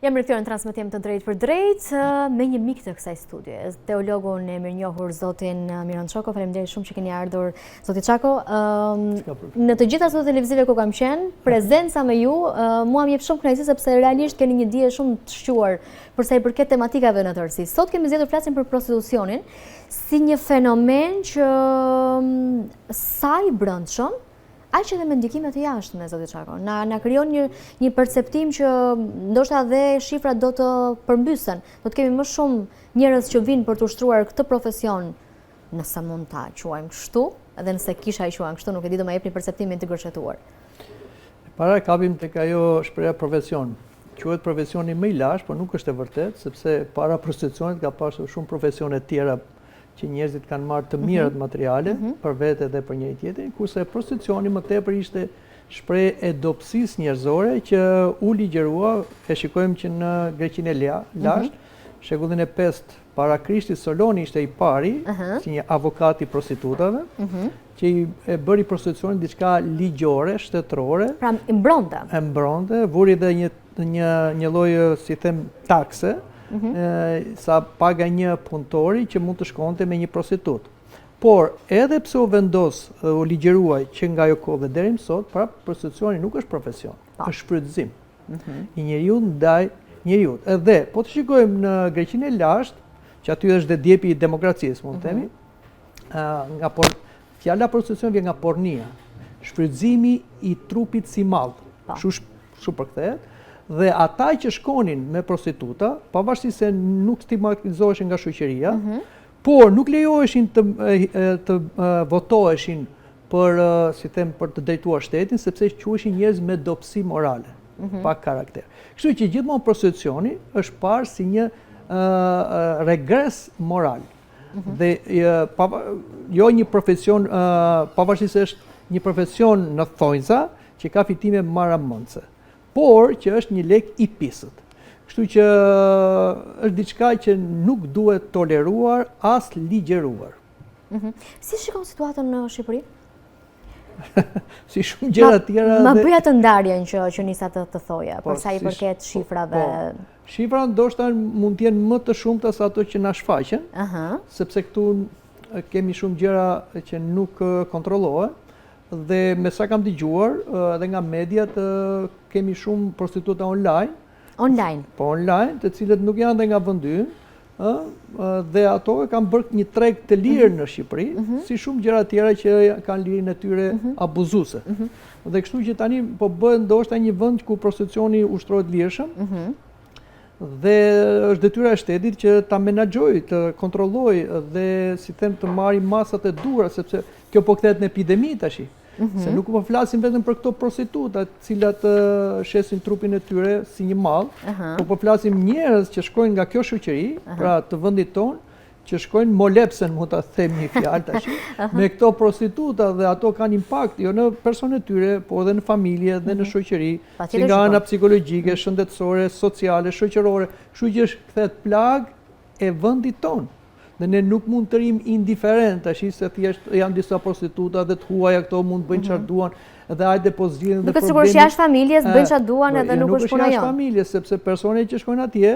Jam rikthyer në transmetim të drejtë për drejtë me një mik të kësaj studie, teologun e mirënjohur zotin Miron Çoko. Faleminderit shumë që keni ardhur, zoti Çako. Në të gjitha studiot televizive ku kam qenë, prezenca me ju mua më jep shumë kënaqësi sepse realisht keni një dije shumë të shquar për sa i përket tematikave në tërësi. Sot kemi zgjedhur flasim për prostitucionin si një fenomen që sa i brendshëm, aq edhe me ndikime të jashtme, zoti Çako. Na krijon një perceptim që ndoshta dhe shifrat do të përmbysen. Do të kemi më shumë njerëz që vinë për të ushtruar këtë profesion, nëse mund ta quajmë kështu, edhe nëse kisha i quajmë kështu, nuk e di, do ma jepni perceptimin të gërshetuar. Para kapim tek ajo shpreha profesion. Quhet profesioni më i lashtë, por nuk është e vërtetë, sepse para prostitucionit ka pasur shumë profesione të tjera që njerëzit kanë marrë të mirat materiale për vete dhe për njëri tjetrin, kurse prostitucioni më tepër ishte shprehje e dobësisë njerëzore që u ligjërua. E shikojmë që në Greqinë e lashtë, shekullin e 5 para Krishtit, Soloni ishte i pari, si një avokat i prostitutave, që e bëri prostitucionin diçka ligjore, shtetërore. Pra e mbronte. E mbronte, vuri dhe një lloj, si them, takse, sa paga një punëtori që mund të shkonte me një prostitut. Por edhe pse u vendos, u ligjëruaj që nga ajo kohë deri më sot, pra prostitucioni nuk është profesion, është shfrytëzim i njeriu ndaj njeriu. Edhe po të shikojmë në Greqinë e lashtë, që aty është dhe djepi i demokracisë, mund të themi, fjala prostitucion vjen nga pornia, shfrytëzimi i trupit si mall. Kështu përkthehet. Dhe ata që shkonin me prostituta, pavarësisht se nuk stigmatizoheshin nga shoqëria, por nuk lejoheshin të votoheshin për, si them, për të drejtuar shtetin, sepse quheshin njerëz me dobësi morale, pa karakter. Kështu që gjithmonë prostitucioni është parë si një regres moral. Dhe jo një profesion, pavarësisht se është një profesion në thonjza që ka fitime maramëndse, por që është një lek i pisët. Kështu që është diçka që nuk duhet toleruar as ligjëruar. Si shikon situatën në Shqipëri? Si shumë gjëra tjera. Ma bëja të ndarjen që nisa të thoja, për sa i përket shifrave. Shifra ndoshta mund të jenë më të shumta se ato që na shfaqen, sepse këtu kemi shumë gjëra që nuk kontrollohen. Dhe me sa kam dëgjuar edhe nga mediat, kemi shumë prostituta online. Po online, të cilët nuk janë dhe nga vendi ynë, dhe ato kanë bërë një treg të lirë në Shqipëri, si shumë gjëra tjera që kanë lirinë e tyre abuzuese. Dhe kështu që tani po bëhet ndoshta një vend ku prostitucioni ushtrohet lirshëm, dhe është detyra e shtetit që ta menaxhojë, të kontrollojë dhe, si them, të marrë masat e duhura, sepse kjo po kthehet në epidemi tash. Se nuk po flasim vetëm për këto prostituta, të cilat shesin trupin e tyre si një mall, po flasim njerëz që shkojnë nga kjo shoqëri, pra të vendit tonë, që shkojnë molepsen, mund ta them një fjalë tash, me këto prostituta, dhe ato kanë impakt jo në personet e tyre, por edhe në familje dhe në shoqëri, si nga ana psikologjike, shëndetësore, sociale, shoqërore. Kështu që kthehet plag e vendit tonë. Dhe ne nuk mund të rrim indiferent, tash se thjesht janë disa prostituta dhe të huaja këto mund të bëjnë çfarë duan, dhe hajde po zgjidhin dhe problemi. Nuk është sigurisht jashtë familjes, bëjnë çfarë duan edhe nuk është puna jonë. Nuk është jashtë familjes, sepse personat që shkojnë atje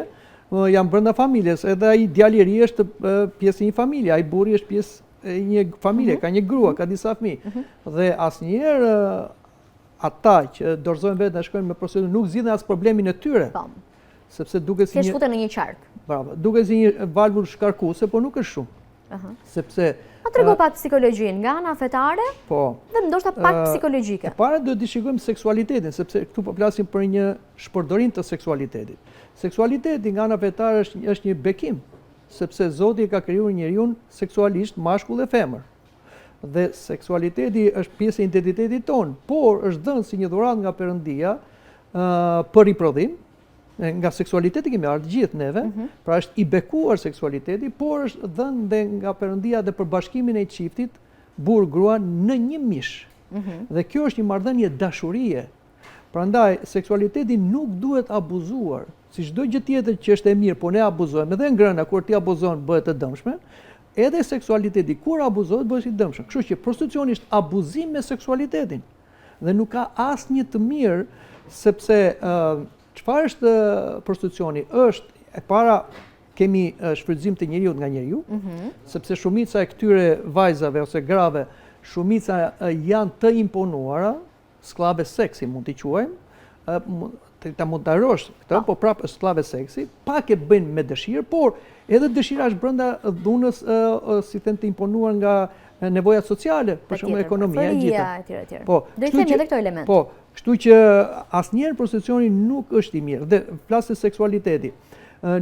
janë brenda familjes, edhe ai djali i ri është pjesë e një familje, ai burri është pjesë e një familje, ka një grua, ka disa fëmijë. Dhe asnjëherë ata që dorëzojnë vetë dhe shkojnë me prostitutë nuk zgjidhin as problemin e tyre. Sepse duket si një në një qark. Bravo, duket si një valvul shkarkuese, por nuk është shumë. Sepse trego pak psikologjinë nga ana fetare, dhe ndoshta pak psikologjike. Para duhet të shikojmë seksualitetin, sepse këtu po flasim për një shpërdorim të seksualitetit. Seksualiteti nga ana fetare është një bekim, sepse Zoti ka krijuar njeriu seksualisht mashkull dhe femër. Dhe seksualiteti është pjesë e identitetit tonë, por është dhënë si një dhuratë nga Perëndia për riprodhim. Nga seksualiteti kemi ardhur gjithë neve, pra është i bekuar seksualiteti, por është dhënë dhe nga Perëndia dhe për bashkimin e çiftit, burr grua në një mish. Dhe kjo është një marrëdhënie dashurie. Prandaj seksualiteti nuk duhet abuzuar, si çdo gjë tjetër që është e mirë, po ne abuzojmë, edhe ngrënia kur ti abuzon bëhet e dëmshme, edhe seksualiteti kur abuzohet bëhet i dëmshëm. Kështu që prostitucioni është abuzim me seksualitetin. Dhe nuk ka asnjë të mirë, sepse çfarë është prostitucioni? Është e para kemi shfrytëzim të njeriut nga njeriu, sepse shumica e këtyre vajzave ose grave, shumica janë të imponuara, sklave seksi mund t'i quajmë, ta mund të arrosh këtë, po prapë sklave seksi, pak e bëjnë me dëshirë, por edhe dëshira është brenda dhunës, si them, të imponuar nga nevojat sociale, për shembull ekonomia e gjitha. Po, do i themi edhe këto elemente. Po, kështu që asnjëherë prostitucioni nuk është i mirë. Dhe flas se seksualiteti.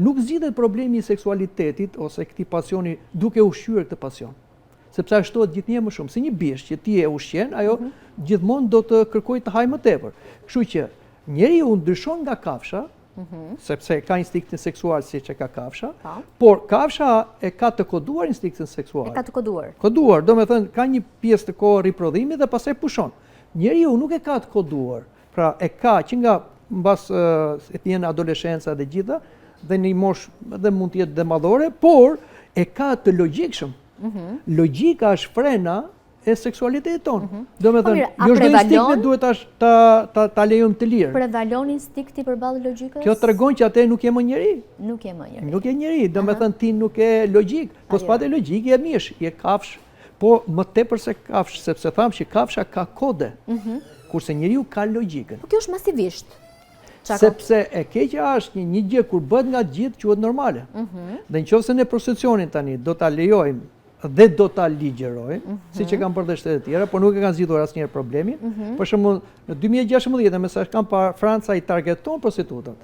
Nuk zgjidhet problemi i seksualitetit ose këtij pasioni duke ushqyer këtë pasion. Sepse ai shtohet gjithnjë më shumë. Si një bish që ti e ushqen, ajo gjithmonë do të kërkojë të hajë më tepër. Kështu që njeriu ndryshon nga kafsha, sepse ka instinktin seksual siç e ka kafsha, por kafsha e ka të koduar instinktin seksual. E ka të koduar. Koduar, do me thënë, ka një pjesë të kohë riprodhimi dhe pastaj pushon. Njeriu nuk e ka të koduar, pra e ka që nga mbas e tjenë adoleshenca dhe gjitha, dhe një mosh dhe mund të jetë dhe madhore, por e ka të logjikshëm. Logjika është frena e seksualitetit tonë. Do me thënë, jo çdo instinkt duhet ta lejojmë të lirë. Prevalon instinkti përballë logjikës? Kjo tregon që atë nuk je më njeri. Nuk je më njeri. Nuk je njeri, do me thënë ti nuk je logjik, po s'patë logjik je mish, je kafsh, po më tepër se kafsh, sepse thamë që kafsha ka kode, kurse njeriu ka logjikën. Po kjo është masivisht. Sepse e keqja është një gjë kur bëhet nga gjithë quhet normale. Dhe nëse ne prostitucionin tani do ta lejojmë dhe do ta ligjerojmë, siç e kanë bërë dhe shtetet e tjera, por nuk e kanë zgjidhur asnjëherë problemin. Për shembull, në 2016 me sa kam parë, Franca i targeton prostitutat.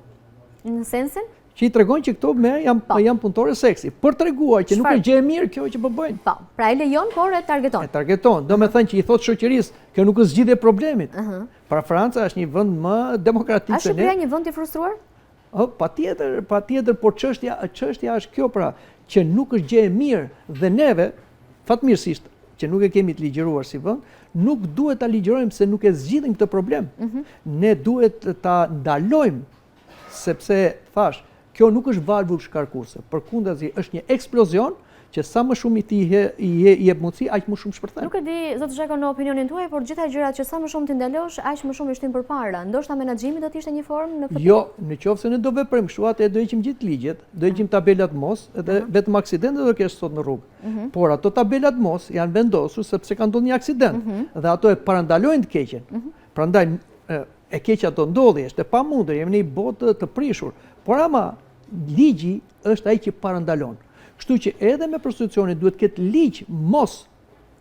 Në sensin? Që i tregon që këto janë punëtore seksi, për treguar që nuk është gjë e mirë kjo që po bëjnë. Po, pra e lejon, por e targeton. E targeton, do me thënë që i thotë shoqërisë, kjo nuk është zgjidhje e problemit. Pra Franca është një vend më demokratik se ne. A Shqipëria një vend i frustruar? Patjetër, por çështja është kjo pra, që nuk është gjë e mirë dhe neve, fatmirësisht, që nuk e kemi të ligjëruar si vend, nuk duhet ta ligjërojmë se nuk e zgjidhim këtë problem. Ne duhet ta ndalojmë, sepse thash, kjo nuk është valvur shkarkuese, përkundazi është një eksplozion që sa më shumë i jep mundësi, aq më shumë shpërthen. Nuk e di, zotë Zhako, në opinionin tuaj, por gjitha gjërat që sa më shumë t'i ndalosh, aq më shumë i shtin përpara. Ndoshta menaxhimi do të ishte një formë në këtë? Jo, nëse ne do veprojmë kështu, atë do heqim gjithë ligjet, do heqim tabelat mos, edhe vetëm aksidente do kesh sot në rrugë. Por ato tabelat mos janë vendosur sepse ka ndodhur një aksident dhe ato e parandalojnë të keqen. Prandaj e keqja do ndodhi, është e pamundur, jemi në një botë të prishur. Por ama ligji është ai që parandalon. Kështu që edhe me prostitucionin duhet ketë ligj mos,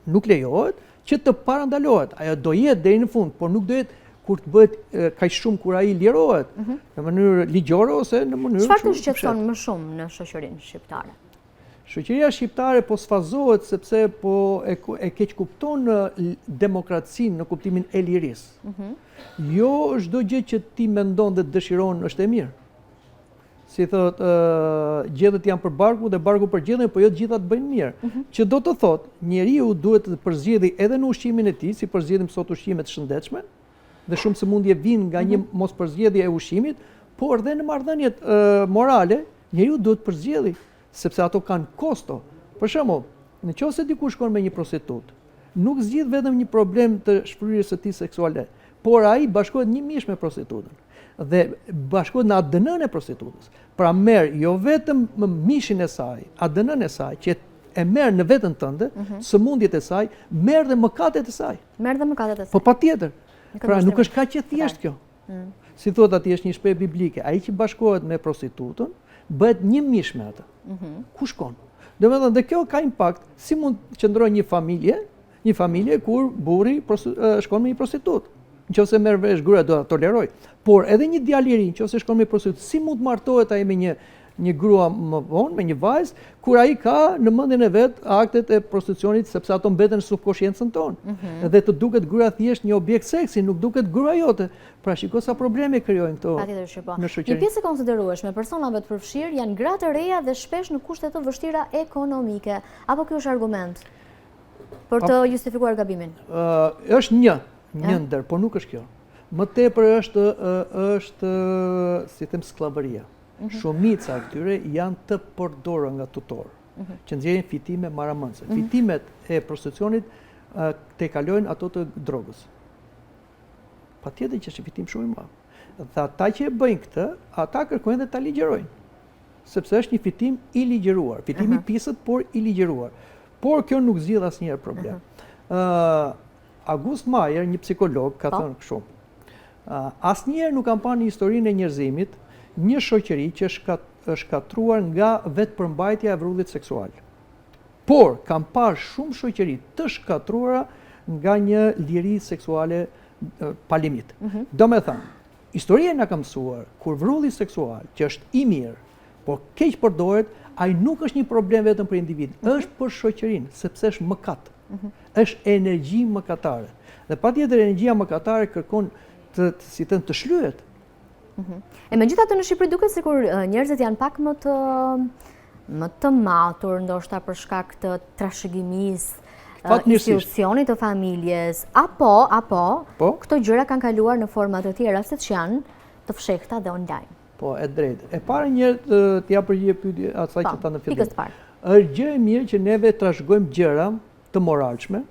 nuk lejohet, që të parandalohet. Ajo do jetë deri në fund, por nuk do jetë kur të bëhet kaq shumë kur ai lirohet, në mënyrë ligjore ose në mënyrë çfarë të shqetëson më shumë në shoqërinë shqiptare? Shoqëria shqiptare po sfazohet sepse po e keq kupton demokracinë në kuptimin e lirisë. Jo çdo gjë që ti mendon dhe dëshiron është e mirë. Si thot, gjethet janë për barku dhe barku për gjethen, po jo të gjitha të bëjnë mirë. Që do të thot, njeriu duhet të përzgjedhë edhe në ushqimin e tij, si përzgjedhim sot ushqime të shëndetshme, dhe shumë sëmundje vijnë nga një mos përzgjedhje e ushqimit, por edhe në marrëdhëniet morale, njeriu duhet të përzgjedhë, sepse ato kanë kosto. Për shembull, nëse dikush shkon me një prostitut, nuk zgjidh vetëm një problem të shfryerjes së tij seksuale, por ai bashkohet një mish me prostitutën dhe bashkohet në ADN-n e prostitutës. Pra merr jo vetëm mishin e saj, ADN-n e saj, që e merr në veten tënde, sëmundjet e saj, merr dhe mëkatet e saj. Merr dhe mëkatet e saj. Po patjetër. Pra nuk është kaq e thjeshtë kjo. Si thotë atje është një shprehje biblike, ai që bashkohet me prostitutën bëhet një mish me atë. Ku shkon? Domethënë dhe kjo ka impakt, si mund të qëndrojë një familje kur burri shkon me një prostitutë. Nëse merr vesh gruaja do ta toleroj. Por edhe një djalë i ri, nëse shkon me prostitutë, si mund të martohet ai me një grua më vonë, me një vajzë, kur ai ka në mendjen e vet aktet e prostitucionit sepse ato mbeten në subkonsciencën tonë. Dhe të duket gruaja thjesht një objekt seksi, nuk duket gruaja jote. Pra shiko sa probleme krijojnë këto në shoqëri. Një pjesë e konsiderueshme personave të përfshirë janë gra të reja dhe shpesh në kushte të vështira ekonomike. Apo ky është argument për të justifikuar gabimin? Është një ndër, por nuk është kjo. Më tepër është si them skllavëria. Shumica këtyre janë të përdorur nga tutor, që nxjerrin fitime maramëndse. Fitimet e prostitucionit te kalojnë ato të drogës. Patjetër që është fitim shumë i madh. Dhe ata që e bëjnë këtë, ata kërkojnë dhe ta ligjerojnë. Sepse është një fitim i ligjeruar, fitimi i pisët, por i ligjeruar. Por kjo nuk zgjidh asnjëherë problem. August Meyer, një psikolog, ka thënë kështu: asnjëherë nuk kam parë në historinë e njerëzimit një shoqëri që është shkatruar nga vetëpërmbajtja e vrullit seksual. Por kam parë shumë shoqëri të shkatruara nga një liri seksuale pa limit. Do me thënë, historia na ka mësuar kur vrulli seksual, që është i mirë, por keq përdoret, ai nuk është një problem vetëm për individin, është për shoqërinë, sepse është mëkat. Është energji mëkatare. Dhe patjetër energjia mëkatare kërkon të shlyhet. E megjithatë në Shqipëri duket sikur njerëzit janë pak më të matur, ndoshta për shkak të trashëgimisë, institucionit të familjes, apo këto gjëra kanë kaluar në forma të tjera, se që janë të fshehta dhe online. Po, e drejtë. E para njërë t'ja përgjigje pyetje asaj që ta në fillim. Pikës parë. Është gjë e mirë që neve trashëgojmë gjëra të moralshme,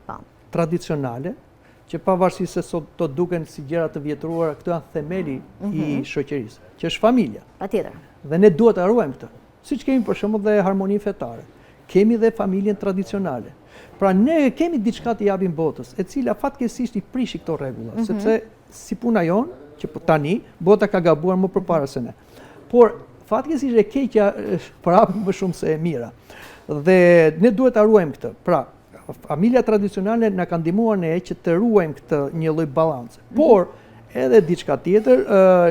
tradicionale, që pavarësisht se sot të duken si gjëra të vjetruara, këto janë themeli i shoqërisë, që është familja. Patjetër. Dhe ne duhet ta ruajmë këtë. Siç kemi për shembull dhe harmoninë fetare. Kemi dhe familjen tradicionale. Pra ne kemi diçka të japim botës, e cila fatkeqësisht i prishi këto rregulla, sepse si puna jonë, që tani bota ka gabuar më përpara se ne. Por fatkeqësisht e keqja prapë më shumë se e mira. Dhe ne duhet ta ruajmë këtë. Pra, familja tradicionale na ka ndihmuar ne që të ruajmë këtë një lloj balance. Por edhe diçka tjetër,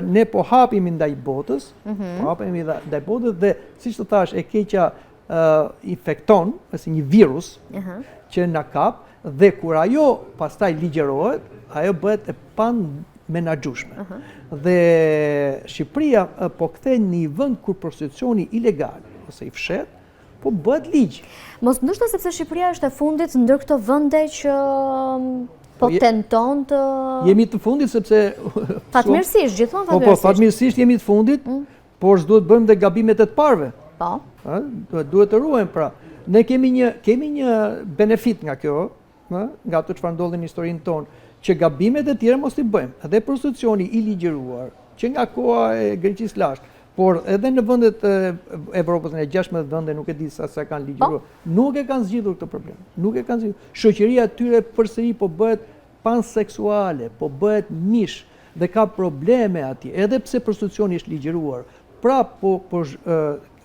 ne po hapemi ndaj botës, dhe siç të thash, e keqja infekton, si një virus që na kap, dhe kur ajo pastaj ligjerohet, ajo bëhet e menaxhueshme. Dhe Shqipëria po kthehen në një vend kur prostitucioni ilegal ose i fshet po bëhet ligj. Mos ndoshta sepse Shqipëria është e fundit ndër këto vende që po tenton të jemi të fundit sepse fatmirësisht, gjithmonë fatmirësisht. Po, fatmirësisht jemi të fundit, por s'duhet bëjmë dhe gabimet e të parëve. Po. Duhet të ruajmë, pra. Ne kemi një benefit nga kjo, nga ato çfarë ndodhi në historinë tonë, që gabimet e tjera mos i bëjmë. Edhe prostitucioni i ligjeruar, që nga koha e Greqisë lashtë, por edhe në vendet e Evropës, në 16 vende, nuk e di sa kanë ligjeruar, nuk e kanë zgjidhur këtë problem. Nuk e kanë zgjidhur. Shoqëria e tyre përsëri po bëhet panseksuale, po bëhet mish dhe ka probleme atje, edhe pse prostitucioni është ligjeruar. Pra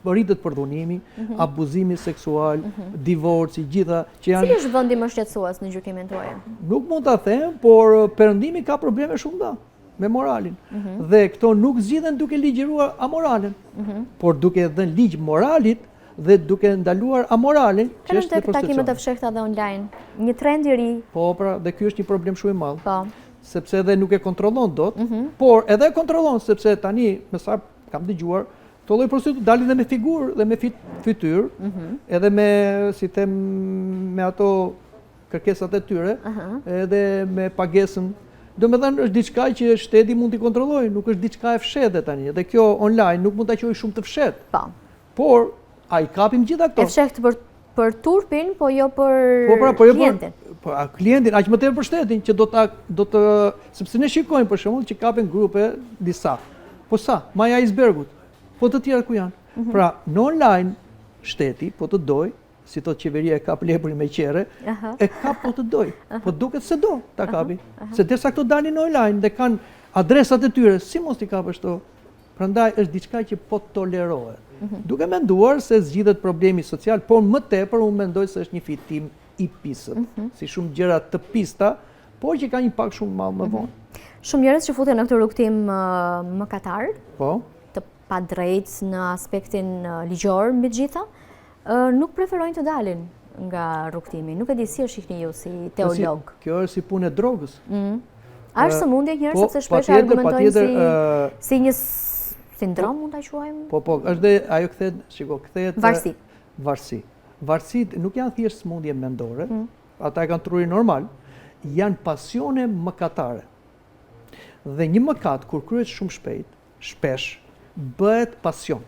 rritet përdhunimi, abuzimi seksual, divorci, gjitha që janë. Cili është vendi më shqetësues në gjykimin tuaj? Nuk mund ta them, por perëndimi ka probleme shumë me moralin. Dhe këto nuk zgjidhen duke ligjëruar amoralen, por duke dhënë ligj moralit dhe duke ndaluar amoralin, që është tek takimet e fshehta dhe online. Një trend i ri. Po, pra, dhe ky është një problem shumë i madh. Po. Sepse edhe nuk e kontrollon dot, por edhe e kontrollon sepse tani, me sa kam dëgjuar, këto lloj prostitutë dalin dhe me figurë dhe me fytyrë, edhe me, si them, me ato kërkesat e tyre, edhe me pagesën. Domethënë është diçka që shteti mund t'i kontrollojë, nuk është diçka e fshehtë tani. Dhe kjo online nuk mund ta quajë shumë të fshehtë. Po. Por ai kapim gjitha këto. E fshehtë për turpin, po jo për klientin. Po klientin, aq më tepër për shtetin që do të sepse ne shikojmë për shembull që kapen grupe disa. Po sa? Maja icebergut. Po të tjerë ku janë. Pra, në online, shteti, po të doj, si thot qeveria e kap lepurin me qere, e kap po të doj. Po duket se do ta kapi. Se derisa këto dalin online dhe kanë adresat e tyre, si mos t'i kapësh këto? Prandaj është diçka që po tolerohet. Duke menduar se zgjidhet problemi social, por më tepër unë mendoj se është një fitim i pisët, si shumë gjëra të pista, por që ka një pak shumë madh më vonë. Shumë njerëz që futen në këtë rrugtim mëkatar, po, pa drejt në aspektin ligjor mbi të gjitha, nuk preferojnë të dalin nga rrugtimi. Nuk e di si është shihni ju si teolog. Kjo është si punë e drogës. A është sëmundje njerëz sepse shpesh argumentojnë si një sindrom mund ta quajmë? Po, është dhe ajo kthehet varësi. Varësit nuk janë thjesht sëmundje mendore, ata e kanë trurin normal, janë pasione mëkatare. Dhe një mëkat kur kryhet shumë shpesh bëhet pasion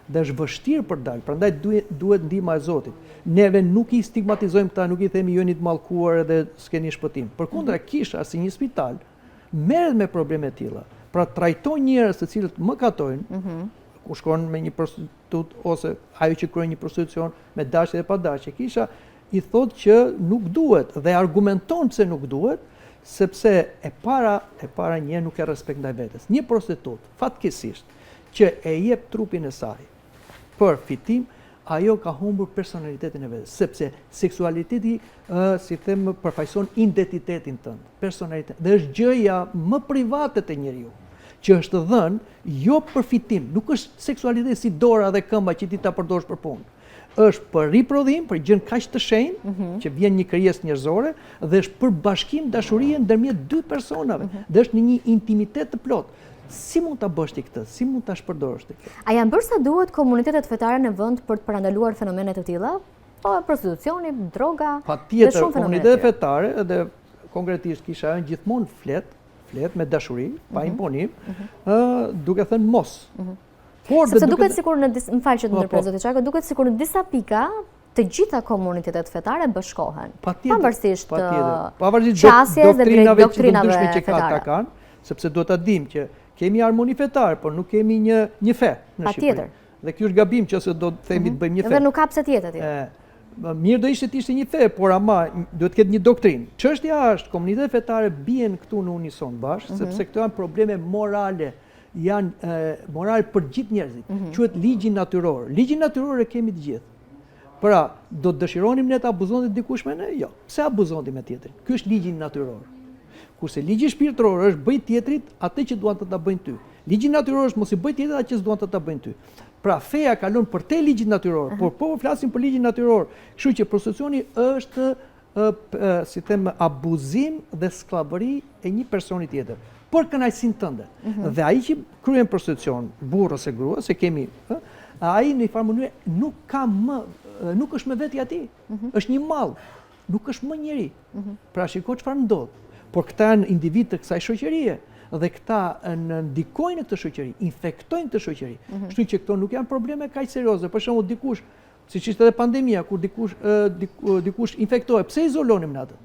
dhe është vështirë për dalë, prandaj duhet ndihma e Zotit. Neve nuk i stigmatizojmë këta, nuk i themi jeni të mallkuar edhe s'keni shpëtim. Përkundra kisha si një spital merret me probleme të tilla. Pra trajton njerëz të cilët mëkatojnë, ku shkon me një prostitut ose ajo që kryen një prostitucion me dashje dhe pa dashje. Kisha i thotë që nuk duhet dhe argumenton pse nuk duhet, sepse e para një nuk e respekt ndaj vetes. Një prostitut, fatkeqësisht, që e jep trupin e saj për fitim, ajo ka humbur personalitetin e vetes, sepse seksualiteti, si them, përfaqëson identitetin tënd, personalitetin. Dhe është gjëja më private të njeriu, që është dhënë jo për fitim, nuk është seksualiteti si dora dhe këmba që ti ta përdorësh për punë. Është për riprodhim, për gjën kaq të shenjtë që vjen një krijesë njerëzore dhe është për bashkim dashurie ndërmjet dy personave, dhe është në një intimitet të plotë. Si mund ta bësh ti këtë? Si mund ta shpërdorësh ti këtë? A janë bërë sa duhet komunitetet fetare në vend për të parandaluar fenomene të tilla? Po prostitucioni, droga, patjetër komunitetet fetare dhe konkretisht kisha gjithmonë flet me dashuri, pa imponim, duke thënë mos. Sepse duket sikur më fal që të ndërpres zoti Çako, duket sikur në disa pika të gjitha komunitetet fetare bashkohen. Pavarësisht qasjes dhe doktrinave që ka kanë, sepse duhet ta dimë që kemi harmoni fetare, por nuk kemi një fe në Shqipëri. Dhe ky është gabim nëse do të themi të bëjmë një fe. Dhe nuk ka pse të jetë aty. Mirë do ishte të ishte një fe, por ama duhet të ketë një doktrinë. Çështja është komunitetet fetare bien këtu në unison bashkë, sepse këto janë probleme morale, janë morale për gjithë njerëzit. Quhet ligji natyror. Ligjin natyror e kemi të gjithë. Pra, do të dëshironim ne të abuzonte dikush me ne? Jo. Pse abuzonti me tjetrin? Ky është ligji natyror. Kurse ligji shpirtëror është bëj tjetrit atë që duan të ta bëjnë ty. Ligji natyror është mos i bëj tjetrit atë që s'duan të ta bëjnë ty. Pra feja kalon për te ligjit natyror, por po flasim për ligjin natyror. Kështu që prostitucioni është si them abuzim dhe skllavëri e një personi tjetër për kënaqësinë tënde. Dhe ai që kryen prostitucion, burr ose grua, se kemi, ai në një farë mënyrë nuk është më veti ati. Është një mall, nuk është më njeri. Pra shiko çfarë ndodh. Por këta janë individ të kësaj shoqërie dhe këta ndikojnë në këtë shoqëri, infektojnë këtë shoqëri. Kështu që këto nuk janë probleme kaq serioze. Për shembull dikush, siç ishte edhe pandemia, kur dikush infektohet, pse izolonim në atë?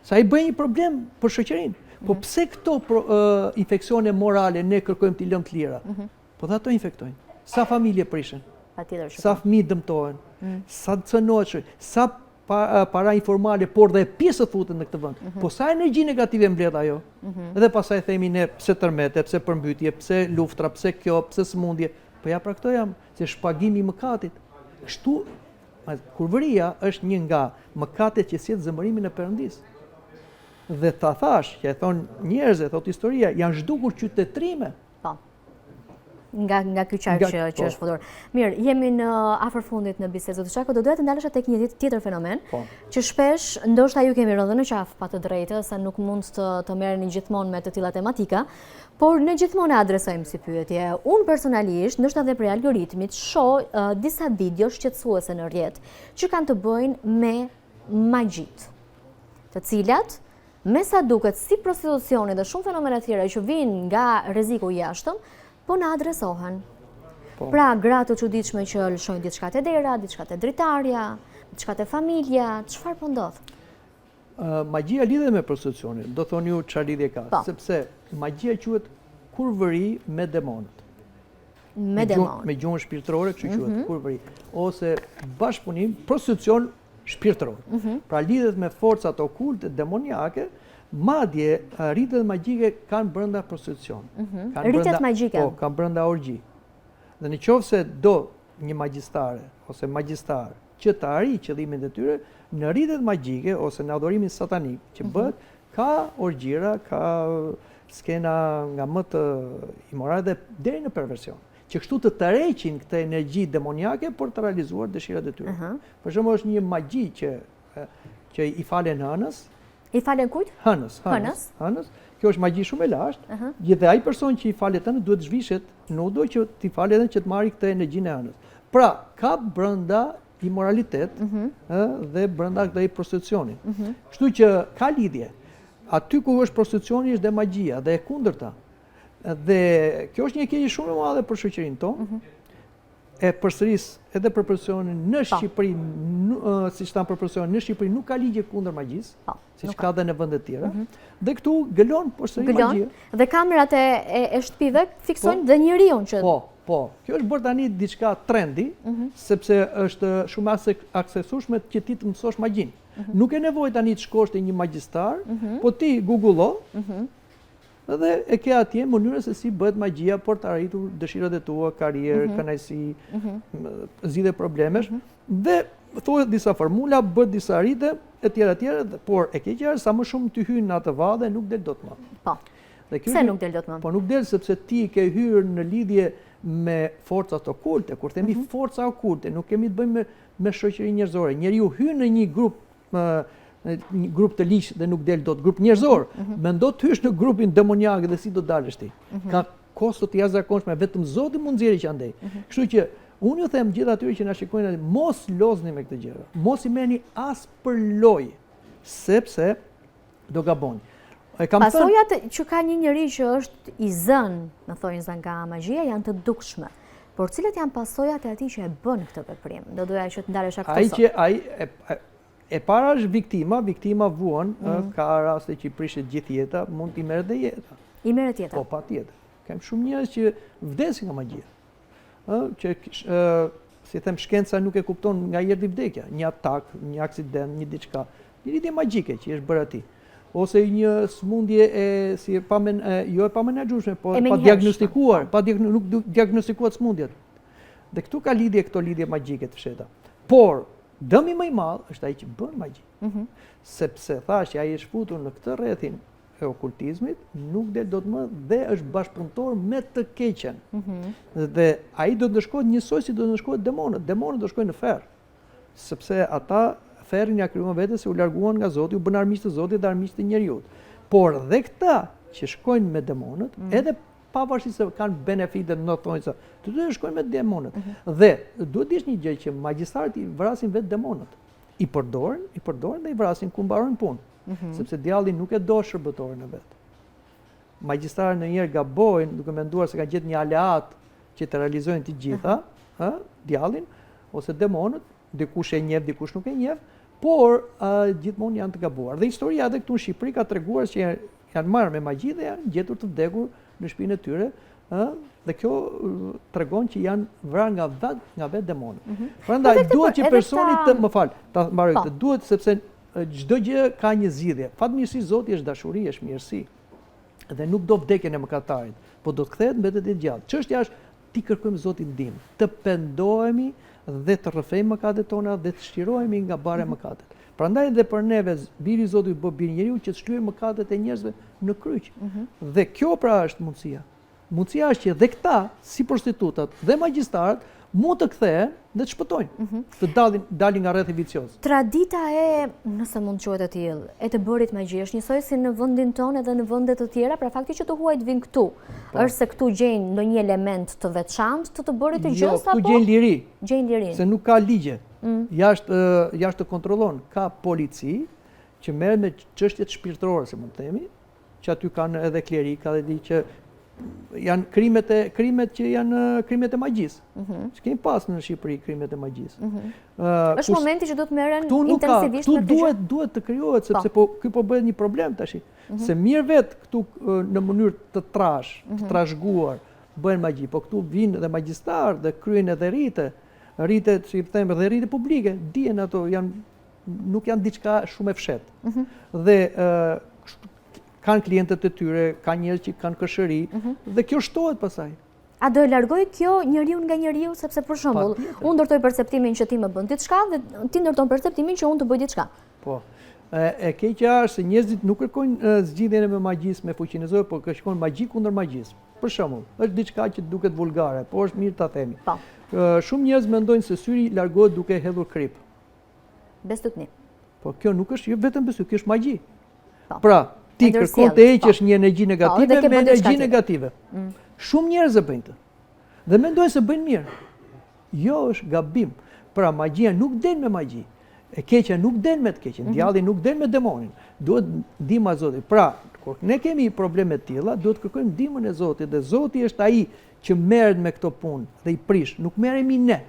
Sa i bëj një problem për shoqërinë. Po pse këto infeksione morale ne kërkojmë t'i lëmë të lira? Po dhe ato infektojnë. Sa familje prishen? Sa fëmijë dëmtohen? Sa cënohet? Sa para informale, por dhe pjesët futen në këtë vend. Po sa energji negative mbledh ajo? Dhe pastaj themi ne pse tërmete, pse përmbytje, pse luftra, pse kjo, pse sëmundje. Po ja pra këto jam, se shpagimi i mëkatit. Kështu, kurvëria është një nga mëkatet që sjell zemërimin e Perëndis. Dhe ta thash, që e thon njerëzit, thot historia, janë zhdukur qytetrime. Nga ky qark që është futur. Mirë, jemi në afër fundit në bisedë zoti Çako, do doja të ndalesha tek një tjetër fenomen, që shpesh ndoshta ju kemi rënë në qafë pa të drejtë, se nuk mund të merreni gjithmonë me të tilla tematika, por ne gjithmonë adresojmë si pyetje. Unë personalisht, ndoshta edhe për algoritmit, shoh disa video shqetësuese në rrjet që kanë të bëjnë me magjit, të cilat me sa duket si prostitucioni dhe shumë fenomena tjera që vijnë nga rreziku i jashtëm, po në adresohen. Pra, gratë të çuditshme që lëshojnë diçka te dera, diçka te dritarja, diçka te familja, çfarë po ndodh? Magjia lidhet me prostitucionin, do thoni ju çfarë lidhje ka, sepse magjia quhet kurvëri me demonët. Me demonët. Me gjuhën shpirtërore, kështu quhet kurvëri, ose bashkëpunim, prostitucion shpirtëror. Pra lidhet me forcat okulte demoniake. Madje rritet magjike kanë brenda prostitucion. Rritet magjike? Po, kanë brenda orgji. Dhe në qoftë se do një magjistare ose magjistar që të arrijë qëllimin e tyre, në rritet magjike ose në adhurimin satanik që bëhet, ka orgjira, ka skena nga më të imorale dhe deri në perversion. Që kështu të tërheqin këtë energji demoniake për të realizuar dëshirat e tyre. Për shembull është një magji që i falen hënës. I falen kujt? Hënës. Kjo është magji shumë e lashtë. Dhe ai person që i falet hënës duhet zhvishet nudo që t'i falet edhe që të marrë këtë energjinë e hënës. Pra, ka brenda imoralitet dhe brenda këtij prostitucioni. Kështu që ka lidhje. Aty ku është prostitucioni është dhe magjia dhe e kundërta. Dhe kjo është një keqje shumë e madhe për shoqërinë tonë. e përsëris edhe për profesionin në Shqipëri, siç thamë për profesionin në Shqipëri nuk ka ligje kundër magjisë, siç ka dhe në vende të tjera. Dhe këtu gëlon përsëri magjia. Dhe kamerat e shtëpive fiksojnë dhe njeriu që Po, kjo është bërë tani diçka trendi, sepse është shumë aksesueshme që ti të mësosh magjin. Nuk e nevojë tani të shkosh te një magjistar, po ti googullo dhe e ke atje mënyrën se si bëhet magjia për të arritur dëshirat e tua, karrierë, kënaqësi, zgjidhje problemesh, dhe thuhet disa formula, bëhet disa rrite, etj, por e keqja është sa më shumë ty hyn në atë vallë nuk del dot më. Po. Pse nuk del dot më? Po nuk del sepse ti ke hyrë në lidhje me forcat okulte. Kur themi forca okulte, nuk kemi të bëjmë me shoqëri njerëzore. Njeriu hyn në një grup të ligjë dhe nuk del dot, grup njerëzor. Mendo të hysh në grupin demoniak dhe si do dalësh ti. Ka kosto të jashtëzakonshme, vetëm Zoti mund nxjerrë që andej. Kështu që unë ju them gjithë atyre që na shikojnë, mos lozni me këtë gjëra. Mos i merrni as për lojë, sepse do gaboni. Pasojat që ka një njeri që është i zënë, në thonjë nga magjia, janë të dukshme. Por cilat janë pasojat e atij që e bën këtë veprim? Do doja që të ndalesha këtë sot. Ai e para është viktima vuan, ka raste që i prishet gjithë jeta, mund t'i merret dhe jeta. I merret jeta. Po, patjetër. Kam shumë njerëz që vdesin nga magjia. Që si them shkenca nuk e kupton nga erdhi vdekja, një atak, një aksident, një diçka, një lidhje magjike që është bërë atij. Ose një smundje jo e pamenaxhueshme, po pa diagnostikuar, nuk diagnostikuar smundjet. Dhe këtu ka këto lidhje magjike të fshehta. Por dëmi më i madh është ai që bën magji. Sepse thashë ai është futur në këtë rrethin e okultizmit, nuk del dot më dhe është bashkëpunëtor me të keqen. Dhe ai do të ndëshkohet njësoj si do të ndëshkohet demonët. Demonët do shkojnë në ferr. Sepse ata ferrin ja krijuan vetes se u larguan nga Zoti, u bën armiq të Zotit dhe armiq të njerëzit. Por dhe këta që shkojnë me demonët, edhe pavarësisht se kanë benefite në thonjza, të dy shkojnë me demonët. Dhe duhet dish një gjë që magjistarët i vrasin vetë demonët. I përdoren dhe i vrasin ku mbarojnë punë. Sepse djalli nuk e do shërbëtorin e vet. Magjistarët ndonjëherë gabojnë duke menduar se kanë gjetë një aleat që të realizojnë të gjitha, djallin ose demonët, dikush e njeh, dikush nuk e njeh, por gjithmonë janë të gabuar. Dhe historia edhe këtu në Shqipëri ka treguar se janë marrë me magji dhe janë gjetur të vdekur në shtëpinë e tyre, dhe kjo tregon që janë vrarë nga vetë demonët. Prandaj duhet që personi ta mbaroj këtë, duhet sepse çdo gjë ka një zgjidhje. Fatmirësi Zoti është dashuri, është mirësi. Dhe nuk do vdekjen e mëkatarit, po do të kthehet mbetet i gjallë. Çështja është ti kërkojmë Zotin ndihmë, të pendohemi dhe të rrëfejmë mëkatet tona dhe të shqirohemi nga bare mëkatet. Prandaj edhe për neve biri i Zotit bë bir njeriu që të shlyejë mëkatet e njerëzve në kryq. Dhe kjo pra është mundësia. Mundësia është që dhe këta, si prostitutat dhe magjistarët, mund të kthehen dhe të shpëtojnë, të dalin nga rrethi vicioz. Tradita nëse mund të quhet e tillë, e të bërit magji është njësoj si në vendin tonë edhe në vende të tjera, pra fakti që të huajt vinë këtu, është se këtu gjejnë ndonjë element të veçantë të bërit të gjës apo? Jo, këtu gjejnë liri. Gjejnë liri. Se nuk ka ligje. Jashtë të kontrollon, ka polici që merret me çështjet shpirtërore, se mund të themi, që aty kanë edhe klerika dhe di që janë krimet që janë krimet e magjisë. Që kemi pas në Shqipëri krimet e magjisë. Është momenti që do të merren intensivisht me këtë gjë. Duhet të krijohet sepse ky po bëhet një problem tash. Se mirë vet këtu në mënyrë të trashëguar bëhen magji, po këtu vinë dhe magjistar dhe kryejnë edhe rite, si them, dhe rite publike, dihen ato nuk janë diçka shumë e fshehtë. Dhe kanë klientët e tyre, kanë njerëz që kanë këshëri, dhe kjo shtohet pasaj. A do e largoj kjo njeriu nga njeriu, sepse për shembull, unë ndërtoj perceptimin që ti më bën diçka dhe ti ndërton perceptimin që unë të bëj diçka. Po. E keqja është se njerëzit nuk kërkojnë zgjidhjen me magjisë, me fuqinë e Zotit, por kërkojnë magji kundër magjisë. Për shembull, është diçka që duket vulgare, por është mirë ta themi. Po. Shumë njerëz mendojnë se syri largohet duke hedhur krip. Bestutni. Po kjo nuk është vetëm besu, kjo është magji. Pra, ti kërkon të heqësh një energji negative me energji negative. Shumë njerëz e bëjnë këtë. Dhe mendojnë se bëjnë mirë. Jo, është gabim. Pra magjia nuk del me magji. E keqja nuk del me të keqen. Djalli nuk del me demonin. Duhet ndihma e Zotit. Pra, Kur ne kemi probleme të tilla, duhet të kërkojmë ndihmën e Zotit dhe Zoti është ai që merret me këto punë dhe i prish. Nuk merremi ne.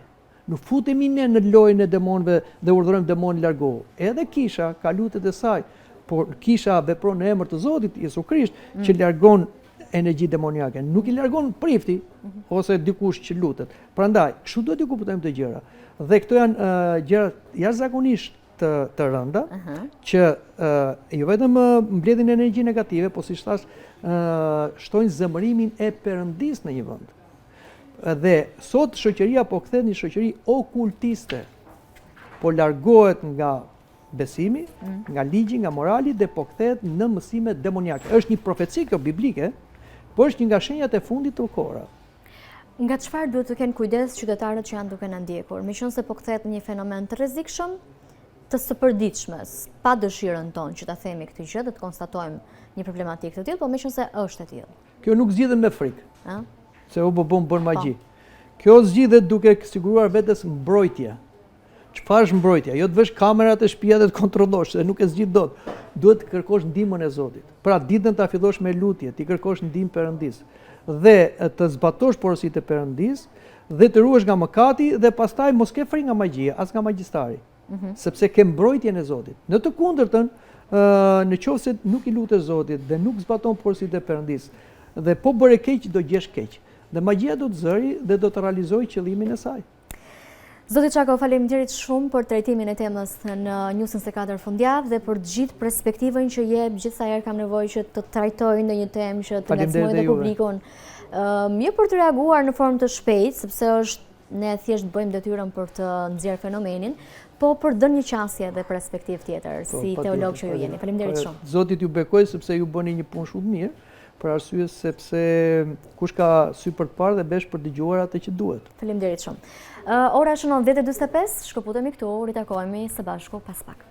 Nuk futemi ne në lojën e demonëve dhe urdhërojmë demonin largohu. Edhe kisha ka lutet e saj, por kisha vepron në emër të Zotit Jesu Krisht që largon energji demoniake. Nuk i largon prifti ose dikush që lutet. Prandaj, kështu duhet të kuptojmë të gjëra. Dhe këto janë gjëra jashtëzakonisht të rënda, që jo vetëm mbledhin energji negative, po si thash, shtojnë zemërimin e Perëndis në një vend. Dhe sot shoqëria po kthehet një shoqëri okultiste. Po largohet nga besimi, nga ligji, nga morali dhe po kthehet në mësime demoniake. Është një profeci kjo biblike, por është një nga shenjat e fundit të kohëra. Nga çfarë duhet të kenë kujdes qytetarët që janë duke na ndjekur, meqense po kthehet në një fenomen të rrezikshëm, të sëpërditshmes, pa dëshirën tonë që ta themi këtë gjë dhe të konstatojmë një problematikë të tillë, po meqense është e tillë. Kjo nuk zgjidhet me frikë, se u bën magji. Kjo zgjidhet duke siguruar vetes mbrojtje. Çfarë është mbrojtja? Jo të vesh kamerat e shtëpia dhe të kontrollosh, se nuk e zgjidh dot. Duhet të kërkosh ndihmën e Zotit. Pra ditën ta fillosh me lutje, ti kërkosh ndihmë Perëndis dhe të zbatosh porositë e Perëndis dhe të ruhesh nga mëkati dhe pastaj mos ke frikë nga magjia, as nga magjistari. Sepse ke mbrojtjen e Zotit. Në të kundërtën, në qoftë se nuk i lutesh Zotit dhe nuk zbaton porositë e Perëndis dhe po bëre keq, do gjesh keq. Dhe magjia do të zëri dhe do të realizojë qëllimin e saj. Zoti Çako, faleminderit shumë për trajtimin e temës në News 24 fundjavë dhe për gjithë perspektivën që jep gjithsa herë kam nevojë që të trajtoj ndonjë temë që të ngacmojë dhe publikun. Jo për të reaguar në formë të shpejtë, sepse ne thjesht bëjmë detyrën për të nxjerrë fenomenin, po për dënë një qasje dhe perspektivë tjetër, si teolog që ju jeni. Faleminderit shumë. Zotit ju bekoj sepse ju bëni një punë shumë mirë, për arsye sepse kush ka sy për të parë dhe besh për dëgjuar atë që duhet. Faleminderit shumë. Ora shënon 10:45, shkëputemi këtu, ritakohemi së bashku pas pak.